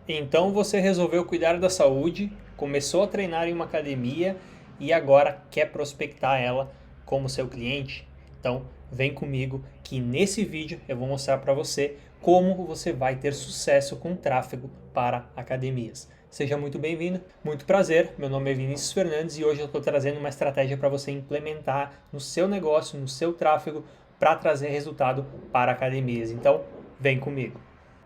Então você resolveu cuidar da saúde, começou a treinar em uma academia e agora quer prospectar ela como seu cliente? Então vem comigo que nesse vídeo eu vou mostrar para você como você vai ter sucesso com tráfego para academias. Seja muito bem-vindo, muito prazer, meu nome é Vinícius Fernandes e hoje eu estou trazendo uma estratégia para você implementar no seu negócio, no seu tráfego, para trazer resultado para academias. Então vem comigo.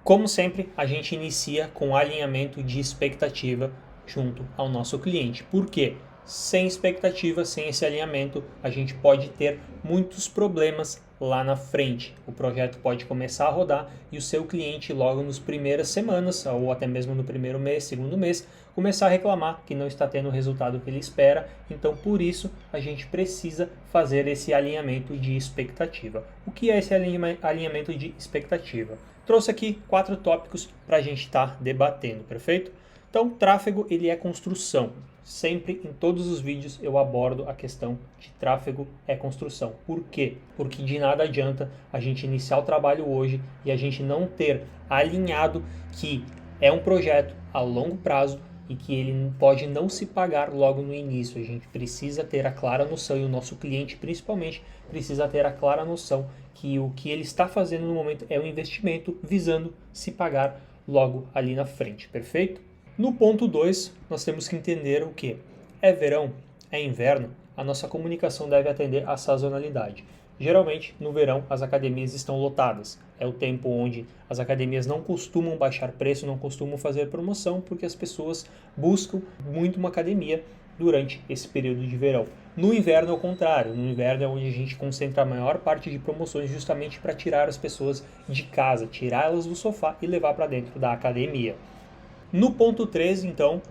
Como sempre, a gente inicia com alinhamento de expectativa junto ao nosso cliente. Por quê? Sem expectativa, sem esse alinhamento, a gente pode ter muitos problemas lá na frente. O projeto pode começar a rodar e o seu cliente, logo nas primeiras semanas, ou até mesmo no primeiro mês, segundo mês, começar a reclamar que não está tendo o resultado que ele espera. Então, por isso, a gente precisa fazer esse alinhamento de expectativa. O que é esse alinhamento de expectativa? Trouxe aqui 4 tópicos para a gente estar debatendo, perfeito? Então, tráfego ele é construção. Sempre em todos os vídeos eu abordo a questão de tráfego é construção. Por quê? Porque de nada adianta a gente iniciar o trabalho hoje e a gente não ter alinhado que é um projeto a longo prazo e que ele pode não se pagar logo no início. A gente precisa ter a clara noção, e o nosso cliente principalmente precisa ter a clara noção que o que ele está fazendo no momento é um investimento visando se pagar logo ali na frente, perfeito? No ponto 2, nós temos que entender o que? É verão? É inverno? A nossa comunicação deve atender à sazonalidade. Geralmente, no verão, as academias estão lotadas. É o tempo onde as academias não costumam baixar preço, não costumam fazer promoção, porque as pessoas buscam muito uma academia durante esse período de verão. No inverno é o contrário. No inverno é onde a gente concentra a maior parte de promoções justamente para tirar as pessoas de casa, tirá-las do sofá e levar para dentro da academia. No ponto 3, então,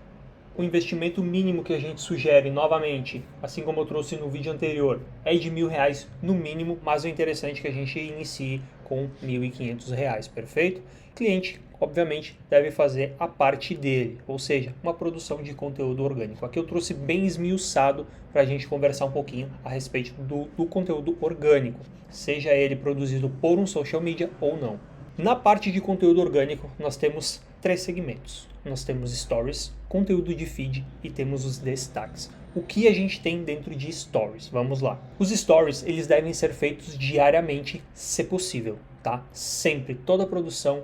o investimento mínimo que a gente sugere novamente, assim como eu trouxe no vídeo anterior, é de R$1.000 no mínimo, mas o interessante é que a gente inicie com R$1.500, perfeito? O cliente, obviamente, deve fazer a parte dele, ou seja, uma produção de conteúdo orgânico. Aqui eu trouxe bem esmiuçado para a gente conversar um pouquinho a respeito do conteúdo orgânico, seja ele produzido por um social media ou não. Na parte de conteúdo orgânico, nós temos 3 segmentos. Nós temos stories, conteúdo de feed e temos os destaques. O que a gente tem dentro de stories? Vamos lá. Os stories, eles devem ser feitos diariamente, se possível, tá? Sempre, toda a produção,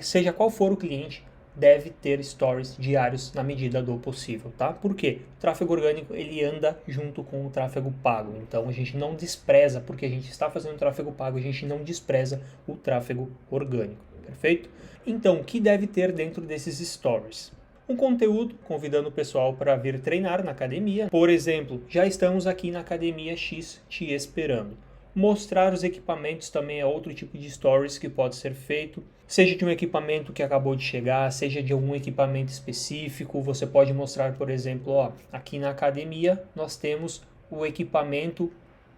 seja qual for o cliente, deve ter stories diários na medida do possível, tá? Por quê? O tráfego orgânico, ele anda junto com o tráfego pago. Então, a gente não despreza, porque a gente está fazendo tráfego pago, a gente não despreza o tráfego orgânico, perfeito? Então, o que deve ter dentro desses stories? Um conteúdo convidando o pessoal para vir treinar na academia. Por exemplo, já estamos aqui na academia X te esperando. Mostrar os equipamentos também é outro tipo de stories que pode ser feito. Seja de um equipamento que acabou de chegar, seja de algum equipamento específico. Você pode mostrar, por exemplo, ó, aqui na academia nós temos o equipamento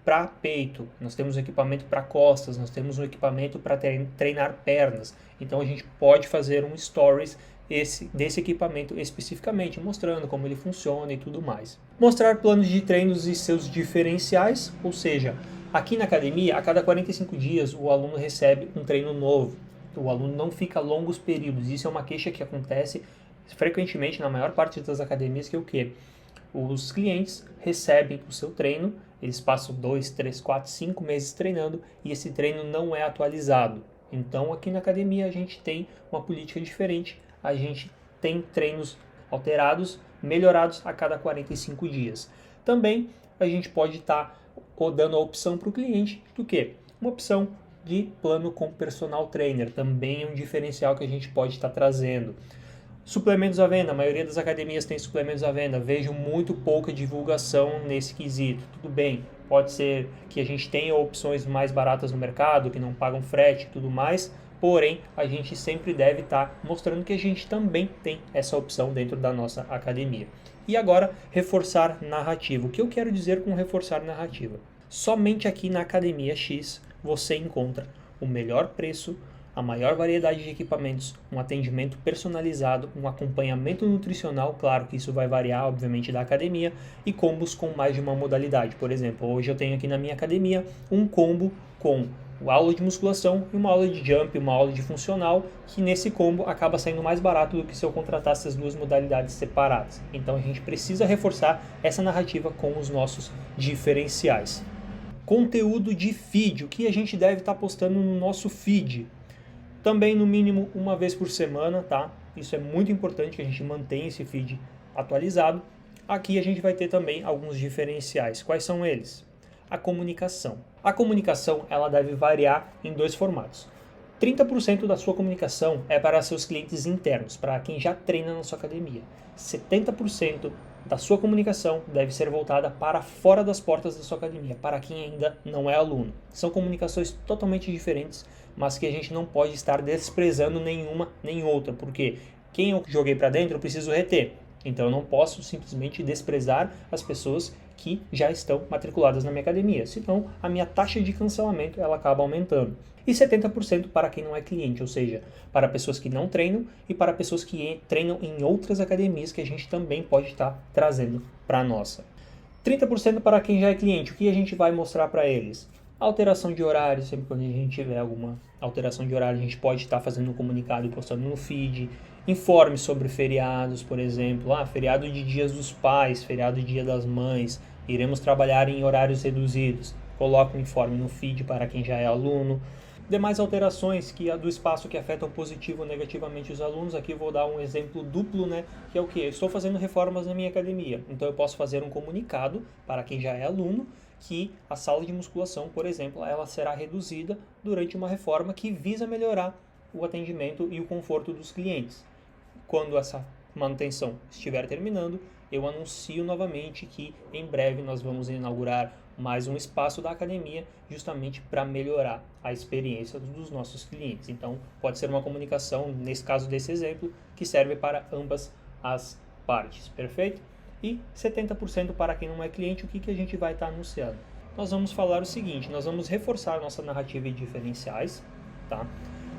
para peito, nós temos um equipamento para costas, nós temos um equipamento para treinar pernas. Então a gente pode fazer um stories desse equipamento especificamente, mostrando como ele funciona e tudo mais. Mostrar planos de treinos e seus diferenciais, ou seja, aqui na academia, a cada 45 dias o aluno recebe um treino novo. O aluno não fica longos períodos. Isso é uma queixa que acontece frequentemente na maior parte das academias, que é o quê? Os clientes recebem o seu treino, eles passam 2, 3, 4, 5 meses treinando e esse treino não é atualizado. Então aqui na academia a gente tem uma política diferente, a gente tem treinos alterados, melhorados a cada 45 dias. Também a gente pode estar dando a opção para o cliente do quê? Uma opção de plano com personal trainer, também é um diferencial que a gente pode estar trazendo. Suplementos à venda, a maioria das academias tem suplementos à venda, vejo muito pouca divulgação nesse quesito. Tudo bem, pode ser que a gente tenha opções mais baratas no mercado, que não pagam frete e tudo mais, porém a gente sempre deve estar mostrando que a gente também tem essa opção dentro da nossa academia. E agora, reforçar narrativa. O que eu quero dizer com reforçar narrativa? Somente aqui na Academia X você encontra o melhor preço, a maior variedade de equipamentos, um atendimento personalizado, um acompanhamento nutricional, claro que isso vai variar, obviamente, da academia, e combos com mais de uma modalidade. Por exemplo, hoje eu tenho aqui na minha academia um combo com uma aula de musculação e uma aula de jump, uma aula de funcional, que nesse combo acaba saindo mais barato do que se eu contratasse as duas modalidades separadas. Então a gente precisa reforçar essa narrativa com os nossos diferenciais. Conteúdo de feed, o que a gente deve estar postando no nosso feed? Também no mínimo uma vez por semana, tá? Isso é muito importante que a gente mantenha esse feed atualizado. Aqui a gente vai ter também alguns diferenciais. Quais são eles? A comunicação. A comunicação ela deve variar em dois formatos. 30% da sua comunicação é para seus clientes internos, para quem já treina na sua academia. 70% da sua comunicação deve ser voltada para fora das portas da sua academia, para quem ainda não é aluno. São comunicações totalmente diferentes, mas que a gente não pode estar desprezando nenhuma nem outra, porque quem eu joguei para dentro eu preciso reter. Então eu não posso simplesmente desprezar as pessoas que já estão matriculadas na minha academia, senão a minha taxa de cancelamento ela acaba aumentando. E 70% para quem não é cliente, ou seja, para pessoas que não treinam e para pessoas que treinam em outras academias que a gente também pode estar trazendo para a nossa. 30% para quem já é cliente, o que a gente vai mostrar para eles? Alteração de horário, sempre quando a gente tiver alguma alteração de horário, a gente pode estar fazendo um comunicado e postando no feed. Informes sobre feriados, por exemplo, feriado de dias dos pais, feriado de dia das mães, iremos trabalhar em horários reduzidos. Coloca um informe no feed para quem já é aluno. Demais alterações do espaço que afetam positivo ou negativamente os alunos, aqui eu vou dar um exemplo duplo, que é o que? Eu estou fazendo reformas na minha academia, então eu posso fazer um comunicado para quem já é aluno, que a sala de musculação, por exemplo, ela será reduzida durante uma reforma que visa melhorar o atendimento e o conforto dos clientes. Quando essa manutenção estiver terminando, eu anuncio novamente que em breve nós vamos inaugurar mais um espaço da academia justamente para melhorar a experiência dos nossos clientes. Então, pode ser uma comunicação, nesse caso desse exemplo, que serve para ambas as partes, perfeito? E 70% para quem não é cliente, o que a gente vai estar anunciando? Nós vamos falar o seguinte, nós vamos reforçar nossa narrativa e diferenciais, tá?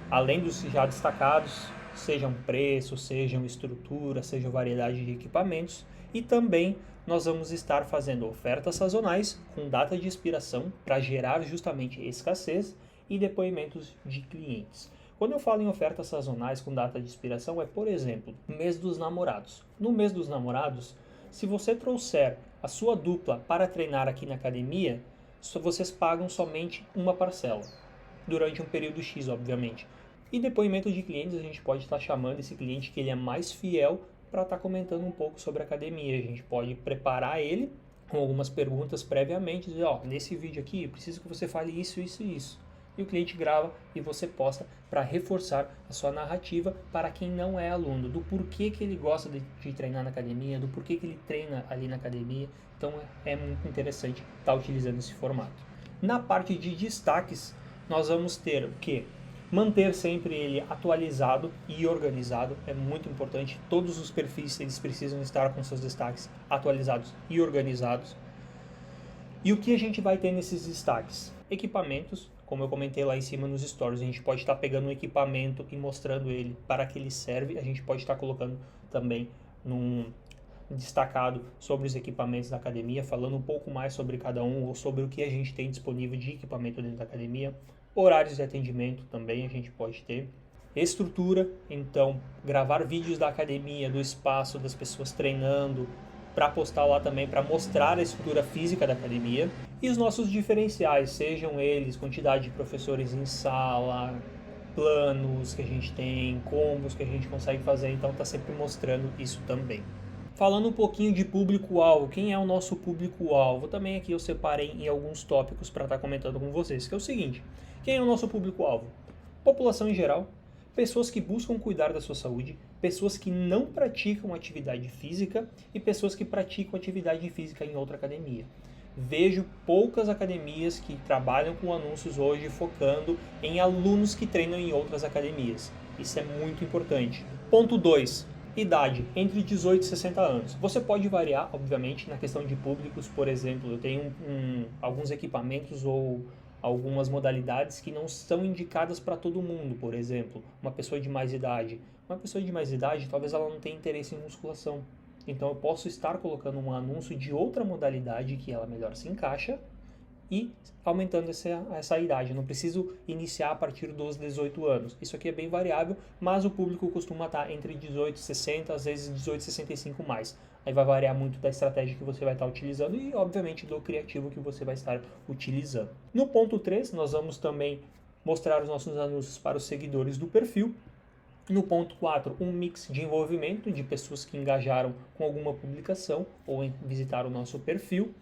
Além dos já destacados, sejam preço, sejam estrutura, sejam variedade de equipamentos, e também nós vamos estar fazendo ofertas sazonais com data de expiração para gerar justamente escassez e depoimentos de clientes. Quando eu falo em ofertas sazonais com data de expiração, é, por exemplo, mês dos namorados. No mês dos namorados, se você trouxer a sua dupla para treinar aqui na academia, vocês pagam somente uma parcela, durante um período X, obviamente. E depoimento de clientes, a gente pode estar chamando esse cliente que ele é mais fiel para estar comentando um pouco sobre a academia. A gente pode preparar ele com algumas perguntas previamente, dizer, nesse vídeo aqui, eu preciso que você fale isso, isso e isso. E o cliente grava e você posta para reforçar a sua narrativa para quem não é aluno, do porquê que ele gosta de treinar na academia, do porquê que ele treina ali na academia. Então é muito interessante estar utilizando esse formato. Na parte de destaques, nós vamos ter o quê? Manter sempre ele atualizado e organizado, é muito importante. Todos os perfis eles precisam estar com seus destaques atualizados e organizados. E o que a gente vai ter nesses destaques? Equipamentos, como eu comentei lá em cima nos stories, a gente pode estar pegando um equipamento e mostrando ele para que ele serve. A gente pode estar colocando também num destacado sobre os equipamentos da academia, falando um pouco mais sobre cada um ou sobre o que a gente tem disponível de equipamento dentro da academia. Horários de atendimento também a gente pode ter. Estrutura, então, gravar vídeos da academia, do espaço, das pessoas treinando, para postar lá também, para mostrar a estrutura física da academia. E os nossos diferenciais, sejam eles quantidade de professores em sala, planos que a gente tem, combos que a gente consegue fazer, então está sempre mostrando isso também. Falando um pouquinho de público-alvo, quem é o nosso público-alvo? Também aqui eu separei em alguns tópicos para estar comentando com vocês, que é o seguinte: quem é o nosso público-alvo? População em geral, pessoas que buscam cuidar da sua saúde, pessoas que não praticam atividade física e pessoas que praticam atividade física em outra academia. Vejo poucas academias que trabalham com anúncios hoje focando em alunos que treinam em outras academias. Isso é muito importante. Ponto 2. Idade, entre 18 e 60 anos. Você pode variar, obviamente, na questão de públicos. Por exemplo, eu tenho alguns equipamentos ou algumas modalidades que não são indicadas para todo mundo. Por exemplo, uma pessoa de mais idade. Uma pessoa de mais idade, talvez ela não tenha interesse em musculação. Então eu posso estar colocando um anúncio de outra modalidade que ela melhor se encaixa e aumentando essa idade. Eu não preciso iniciar a partir dos 18 anos. Isso aqui é bem variável, mas o público costuma estar entre 18 e 60, às vezes 18 e 65 mais. Aí vai variar muito da estratégia que você vai estar utilizando e, obviamente, do criativo que você vai estar utilizando. No ponto 3, nós vamos também mostrar os nossos anúncios para os seguidores do perfil. No ponto 4, um mix de envolvimento de pessoas que engajaram com alguma publicação ou visitaram o nosso perfil.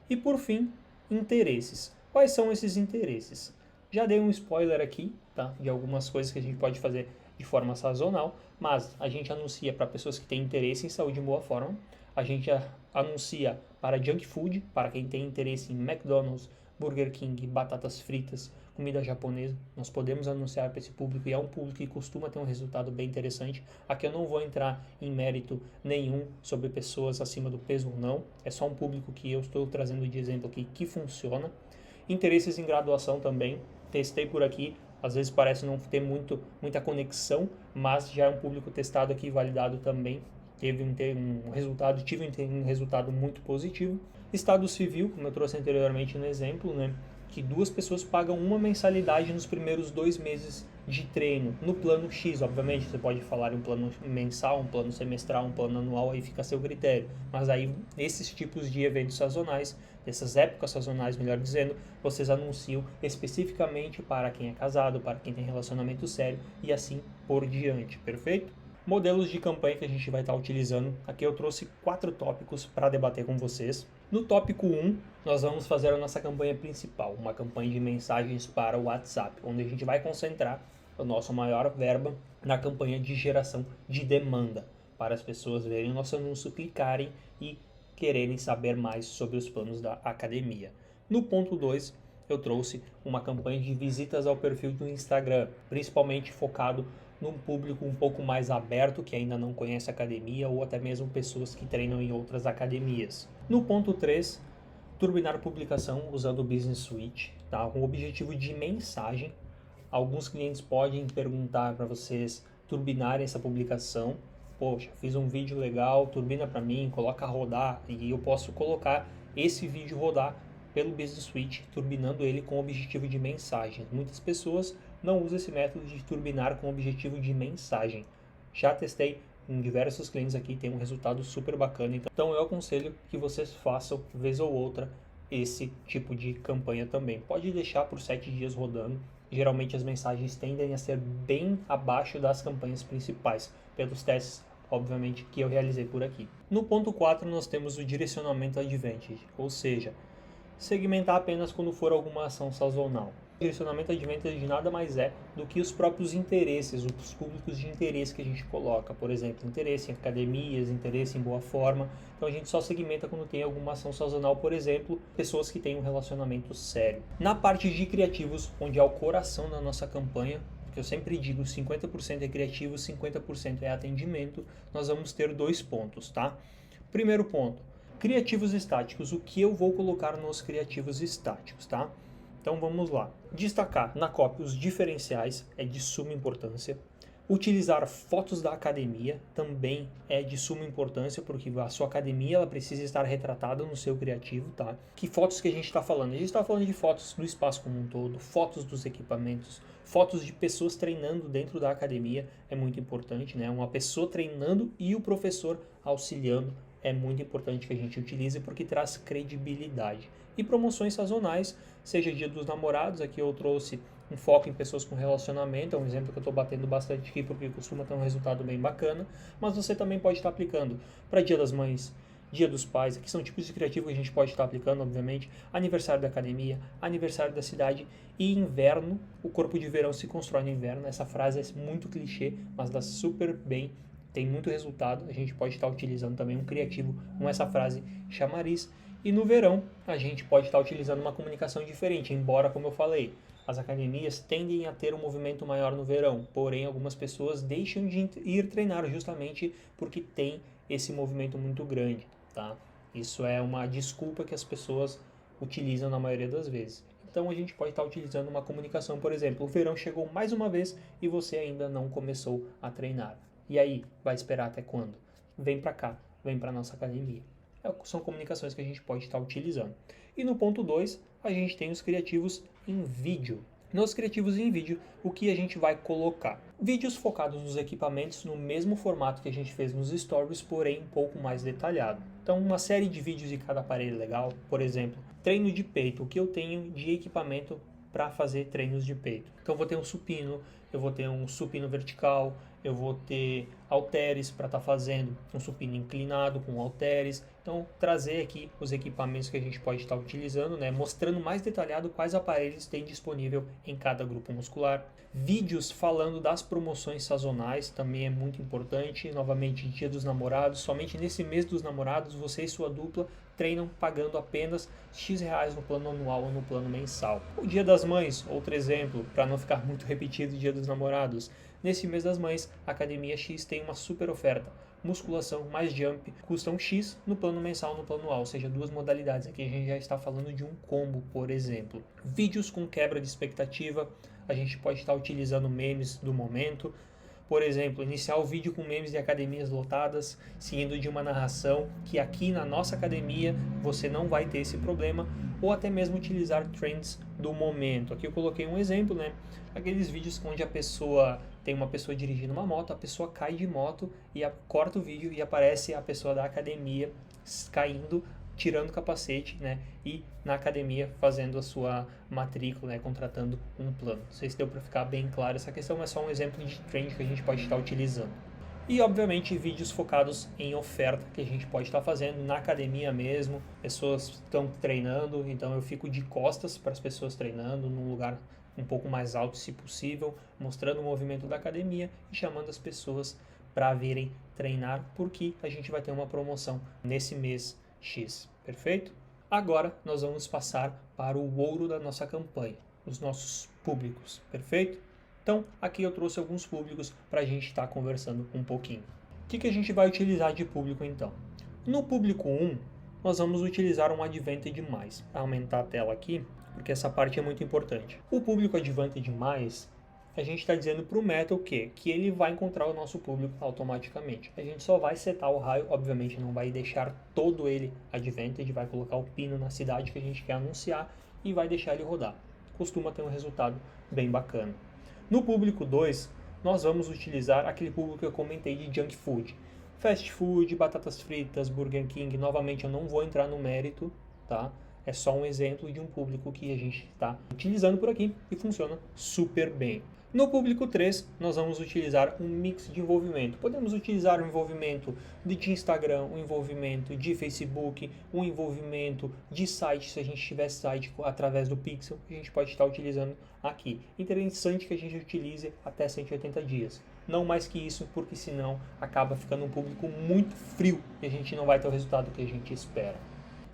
E por fim, interesses. Quais são esses interesses? Já dei um spoiler aqui, tá? De algumas coisas que a gente pode fazer de forma sazonal, mas a gente anuncia para pessoas que têm interesse em saúde em boa forma, a gente anuncia para junk food, para quem tem interesse em McDonald's, Burger King, batatas fritas, comida japonesa. Nós podemos anunciar para esse público e é um público que costuma ter um resultado bem interessante. Aqui eu não vou entrar em mérito nenhum sobre pessoas acima do peso ou não, é só um público que eu estou trazendo de exemplo aqui que funciona. Interesses em graduação também, testei por aqui, às vezes parece não ter muita conexão, mas já é um público testado aqui, validado também. Tive um resultado muito positivo. Estado civil, como eu trouxe anteriormente no exemplo, né, que 2 pessoas pagam uma mensalidade nos primeiros 2 meses de treino, no plano X, obviamente, você pode falar em um plano mensal, um plano semestral, um plano anual, aí fica a seu critério, mas aí, esses tipos de eventos sazonais, dessas épocas sazonais, melhor dizendo, vocês anunciam especificamente para quem é casado, para quem tem relacionamento sério, e assim por diante, perfeito? Modelos de campanha que a gente vai estar utilizando. Aqui eu trouxe 4 tópicos para debater com vocês. No tópico 1, nós vamos fazer a nossa campanha principal, uma campanha de mensagens para o WhatsApp, onde a gente vai concentrar a nossa maior verba na campanha de geração de demanda, para as pessoas verem o nosso anúncio, clicarem e quererem saber mais sobre os planos da academia. No ponto 2, eu trouxe uma campanha de visitas ao perfil do Instagram, principalmente focado num público um pouco mais aberto, que ainda não conhece a academia, ou até mesmo pessoas que treinam em outras academias. No ponto 3, turbinar a publicação usando o Business Suite, tá? Com o objetivo de mensagem. Alguns clientes podem perguntar para vocês turbinarem essa publicação. Poxa, fiz um vídeo legal, turbina para mim, coloca a rodar, e eu posso colocar esse vídeo rodar pelo Business Suite, turbinando ele com o objetivo de mensagem. Muitas pessoas não usam esse método de turbinar com o objetivo de mensagem. Já testei em diversos clientes aqui, tem um resultado super bacana. Então eu aconselho que vocês façam, vez ou outra, esse tipo de campanha também. Pode deixar por 7 dias rodando. Geralmente as mensagens tendem a ser bem abaixo das campanhas principais, pelos testes, obviamente, que eu realizei por aqui. No ponto 4 nós temos o direcionamento advantage, ou seja, segmentar apenas quando for alguma ação sazonal. O direcionamento advantage nada mais é do que os próprios interesses, os públicos de interesse que a gente coloca. Por exemplo, interesse em academias, interesse em boa forma. Então a gente só segmenta quando tem alguma ação sazonal, por exemplo, pessoas que têm um relacionamento sério. Na parte de criativos, onde é o coração da nossa campanha, que eu sempre digo, 50% é criativo, 50% é atendimento, nós vamos ter 2 pontos, tá? Primeiro ponto, criativos estáticos. O que eu vou colocar nos criativos estáticos, tá? Então vamos lá. Destacar na copy os diferenciais é de suma importância. Utilizar fotos da academia também é de suma importância, porque a sua academia ela precisa estar retratada no seu criativo, tá? Que fotos que a gente está falando? A gente está falando de fotos do espaço como um todo, fotos dos equipamentos, fotos de pessoas treinando dentro da academia, é muito importante, né? Uma pessoa treinando e o professor auxiliando é muito importante que a gente utilize porque traz credibilidade. E promoções sazonais, seja Dia dos Namorados, aqui eu trouxe um foco em pessoas com relacionamento, é um exemplo que eu estou batendo bastante aqui porque costuma ter um resultado bem bacana, mas você também pode estar aplicando para Dia das Mães, Dia dos Pais, aqui são tipos de criativo que a gente pode estar aplicando, obviamente, aniversário da academia, aniversário da cidade e inverno, o corpo de verão se constrói no inverno, essa frase é muito clichê, mas dá super bem, tem muito resultado, a gente pode estar utilizando também um criativo com essa frase chamariz. E no verão, a gente pode estar utilizando uma comunicação diferente, embora, como eu falei, as academias tendem a ter um movimento maior no verão, porém algumas pessoas deixam de ir treinar justamente porque tem esse movimento muito grande, tá? Isso é uma desculpa que as pessoas utilizam na maioria das vezes. Então a gente pode estar utilizando uma comunicação, por exemplo, o verão chegou mais uma vez e você ainda não começou a treinar. E aí, vai esperar até quando? Vem pra cá, vem pra nossa academia. São comunicações que a gente pode estar utilizando. E no ponto 2, a gente tem os criativos em vídeo. Nos criativos em vídeo, o que a gente vai colocar? Vídeos focados nos equipamentos no mesmo formato que a gente fez nos stories, porém um pouco mais detalhado. Então, uma série de vídeos de cada aparelho legal, por exemplo, treino de peito, o que eu tenho de equipamento para fazer treinos de peito. Então, eu vou ter um supino, eu vou ter um supino vertical, eu vou ter halteres para estar fazendo um supino inclinado com halteres. Então, trazer aqui os equipamentos que a gente pode estar utilizando, né? Mostrando mais detalhado quais aparelhos tem disponível em cada grupo muscular. Vídeos falando das promoções sazonais também é muito importante. Novamente, Dia dos Namorados. Somente nesse mês dos namorados, você e sua dupla treinam pagando apenas X reais no plano anual ou no plano mensal. O Dia das Mães, outro exemplo, para não ficar muito repetido o Dia dos Namorados. Nesse mês das mães, a Academia X tem uma super oferta. Musculação mais jump custam X no plano mensal no plano anual, ou seja, duas modalidades. Aqui a gente já está falando de um combo, por exemplo. Vídeos com quebra de expectativa, a gente pode estar utilizando memes do momento. Por exemplo, iniciar o vídeo com memes de academias lotadas, seguindo de uma narração que aqui na nossa academia você não vai ter esse problema, ou até mesmo utilizar trends do momento. Aqui eu coloquei um exemplo, né? Aqueles vídeos onde a pessoa tem uma pessoa dirigindo uma moto, a pessoa cai de moto e corta o vídeo e aparece a pessoa da academia caindo, tirando o capacete, né? E na academia fazendo a sua matrícula, né? Contratando um plano. Não sei se deu para ficar bem claro essa questão, mas só um exemplo de trend que a gente pode estar utilizando. E, obviamente, vídeos focados em oferta que a gente pode estar fazendo na academia mesmo. Pessoas estão treinando, então eu fico de costas para as pessoas treinando num lugar um pouco mais alto, se possível, mostrando o movimento da academia e chamando as pessoas para virem treinar, porque a gente vai ter uma promoção nesse mês X. Perfeito? Agora nós vamos passar para o ouro da nossa campanha, os nossos públicos. Perfeito? Então, aqui eu trouxe alguns públicos para a gente estar conversando um pouquinho. O que a gente vai utilizar de público então? No público 1, nós vamos utilizar um Advantage+. Para aumentar a tela aqui, porque essa parte é muito importante. O público Advantage+, a gente está dizendo para o Meta o quê? Que ele vai encontrar o nosso público automaticamente. A gente só vai setar o raio, obviamente não vai deixar todo ele Advantage, vai colocar o pino na cidade que a gente quer anunciar e vai deixar ele rodar. Costuma ter um resultado bem bacana. No público 2, nós vamos utilizar aquele público que eu comentei de junk food. Fast food, batatas fritas, Burger King, novamente eu não vou entrar no mérito, tá? É só um exemplo de um público que a gente está utilizando por aqui e funciona super bem. No público 3, nós vamos utilizar um mix de envolvimento. Podemos utilizar um envolvimento de Instagram, um envolvimento de Facebook, um envolvimento de site, se a gente tiver site através do Pixel, a gente pode estar utilizando aqui. Interessante que a gente utilize até 180 dias. Não mais que isso, porque senão acaba ficando um público muito frio e a gente não vai ter o resultado que a gente espera.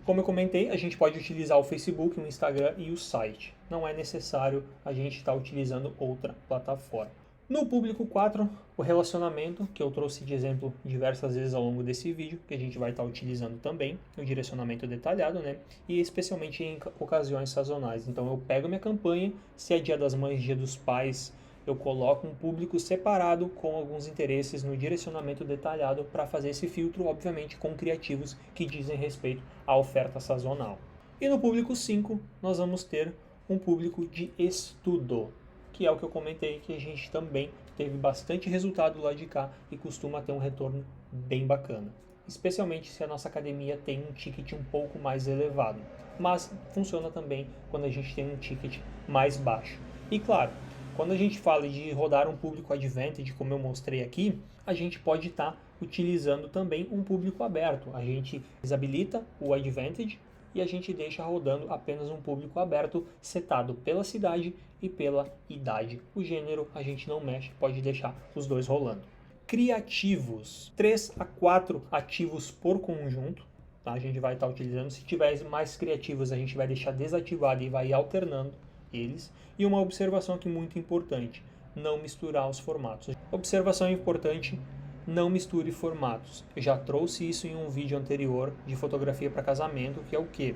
Como eu comentei, a gente pode utilizar o Facebook, o Instagram e o site. Não é necessário a gente estar utilizando outra plataforma. No público 4, o relacionamento, que eu trouxe de exemplo diversas vezes ao longo desse vídeo, que a gente vai estar utilizando também, o direcionamento detalhado, né? E especialmente em ocasiões sazonais. Então eu pego minha campanha, se é Dia das Mães, Dia dos Pais, eu coloco um público separado com alguns interesses no direcionamento detalhado para fazer esse filtro, obviamente com criativos que dizem respeito à oferta sazonal. E no público 5, nós vamos ter um público de estudo, que é o que eu comentei, que a gente também teve bastante resultado lá de cá e costuma ter um retorno bem bacana. Especialmente se a nossa academia tem um ticket um pouco mais elevado. Mas funciona também quando a gente tem um ticket mais baixo. E claro, quando a gente fala de rodar um público Advantage, como eu mostrei aqui, a gente pode estar utilizando também um público aberto. A gente desabilita o Advantage e a gente deixa rodando apenas um público aberto setado pela cidade e pela idade. O gênero a gente não mexe, pode deixar os dois rolando. Criativos, 3 a 4 ativos por conjunto. Tá? A gente vai estar utilizando. Se tiver mais criativos, a gente vai deixar desativado e vai alternando eles. E uma observação aqui muito importante, não misturar os formatos. Observação importante, não misture formatos. Eu já trouxe isso em um vídeo anterior de fotografia para casamento, que é o que?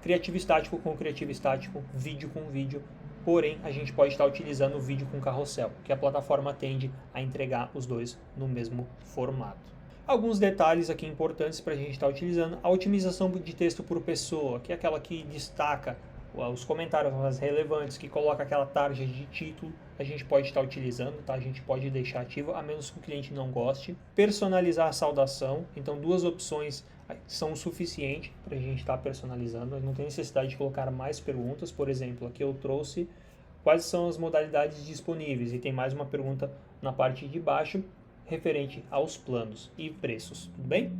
Criativo estático com criativo estático, vídeo com vídeo, porém a gente pode estar utilizando o vídeo com carrossel, que a plataforma tende a entregar os dois no mesmo formato. Alguns detalhes aqui importantes para a gente estar utilizando. A otimização de texto por pessoa, que é aquela que destaca os comentários mais relevantes, que coloca aquela tarja de título, a gente pode estar utilizando, tá? A gente pode deixar ativo, a menos que o cliente não goste. Personalizar a saudação, então 2 opções são o suficiente para a gente estar personalizando, não tem necessidade de colocar mais perguntas. Por exemplo, aqui eu trouxe quais são as modalidades disponíveis e tem mais uma pergunta na parte de baixo referente aos planos e preços, tudo bem?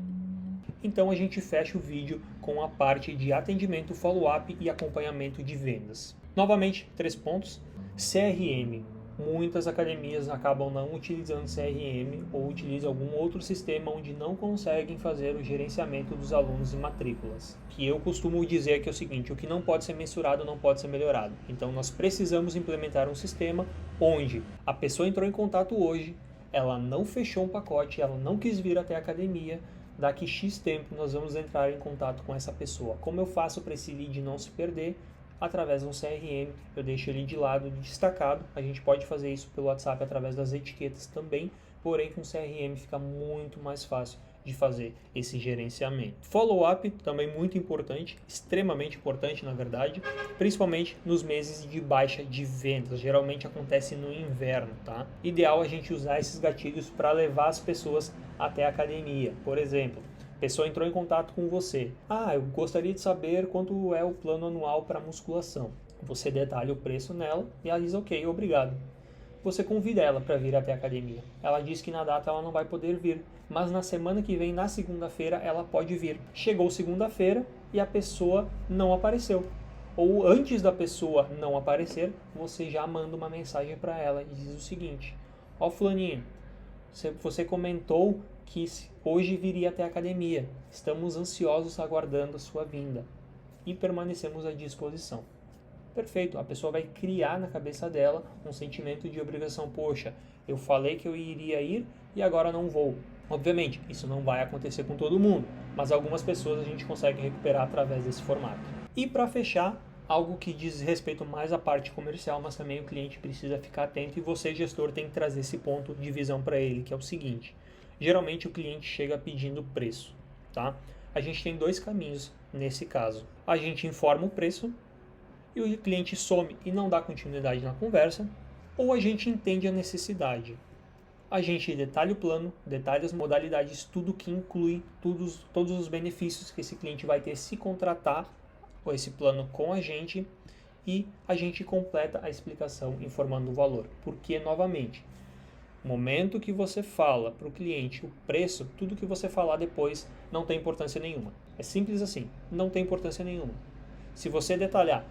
Então a gente fecha o vídeo com a parte de atendimento, follow-up e acompanhamento de vendas. Novamente, 3 pontos. CRM. Muitas academias acabam não utilizando CRM ou utilizam algum outro sistema onde não conseguem fazer o gerenciamento dos alunos e matrículas. Que eu costumo dizer que é o seguinte, o que não pode ser mensurado não pode ser melhorado. Então nós precisamos implementar um sistema onde a pessoa entrou em contato hoje, ela não fechou um pacote, ela não quis vir até a academia, daqui X tempo nós vamos entrar em contato com essa pessoa. Como eu faço para esse lead não se perder? Através de um CRM, eu deixo ele de lado, destacado. A gente pode fazer isso pelo WhatsApp através das etiquetas também, porém com CRM fica muito mais fácil de fazer esse gerenciamento. Follow-up também muito importante, extremamente importante na verdade, principalmente nos meses de baixa de vendas, geralmente acontece no inverno, tá? Ideal a gente usar esses gatilhos para levar as pessoas até a academia. Por exemplo, a pessoa entrou em contato com você. Eu gostaria de saber quanto é o plano anual para musculação. Você detalha o preço nela e ela diz ok, obrigado. Você convida ela para vir até a academia. Ela diz que na data ela não vai poder vir, mas na semana que vem, na segunda-feira, ela pode vir. Chegou segunda-feira e a pessoa não apareceu. Ou antes da pessoa não aparecer, você já manda uma mensagem para ela e diz o seguinte: ó fulaninho, você comentou que hoje viria até a academia. Estamos ansiosos aguardando a sua vinda e permanecemos à disposição. Perfeito, a pessoa vai criar na cabeça dela um sentimento de obrigação. Poxa, eu falei que eu iria ir e agora não vou. Obviamente, isso não vai acontecer com todo mundo, mas algumas pessoas a gente consegue recuperar através desse formato. E para fechar, algo que diz respeito mais à parte comercial, mas também o cliente precisa ficar atento e você, gestor, tem que trazer esse ponto de visão para ele, que é o seguinte: geralmente o cliente chega pedindo preço, tá? A gente tem 2 caminhos nesse caso. A gente informa o preço e o cliente some e não dá continuidade na conversa, ou a gente entende a necessidade. A gente detalha o plano, detalha as modalidades, tudo que inclui, todos os benefícios que esse cliente vai ter se contratar com esse plano com a gente, e a gente completa a explicação informando o valor. Porque, novamente, no momento que você fala para o cliente o preço, tudo que você falar depois não tem importância nenhuma. É simples assim, não tem importância nenhuma. Se você detalhar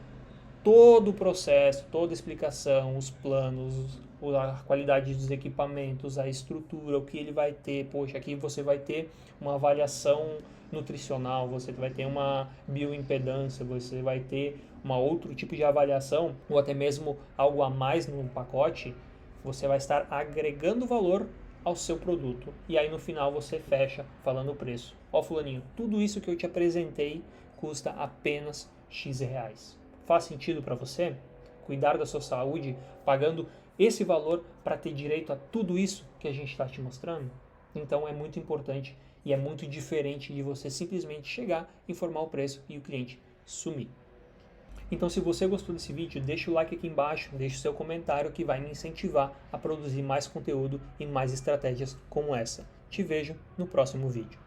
todo o processo, toda a explicação, os planos, a qualidade dos equipamentos, a estrutura, o que ele vai ter. Poxa, aqui você vai ter uma avaliação nutricional, você vai ter uma bioimpedância, você vai ter outro tipo de avaliação, ou até mesmo algo a mais no pacote. Você vai estar agregando valor ao seu produto. E aí no final você fecha falando o preço. Ó fulaninho, tudo isso que eu te apresentei custa apenas X reais. Faz sentido para você cuidar da sua saúde pagando esse valor para ter direito a tudo isso que a gente está te mostrando? Então é muito importante e é muito diferente de você simplesmente chegar, informar o preço e o cliente sumir. Então, se você gostou desse vídeo, deixa o like aqui embaixo, deixa o seu comentário que vai me incentivar a produzir mais conteúdo e mais estratégias como essa. Te vejo no próximo vídeo.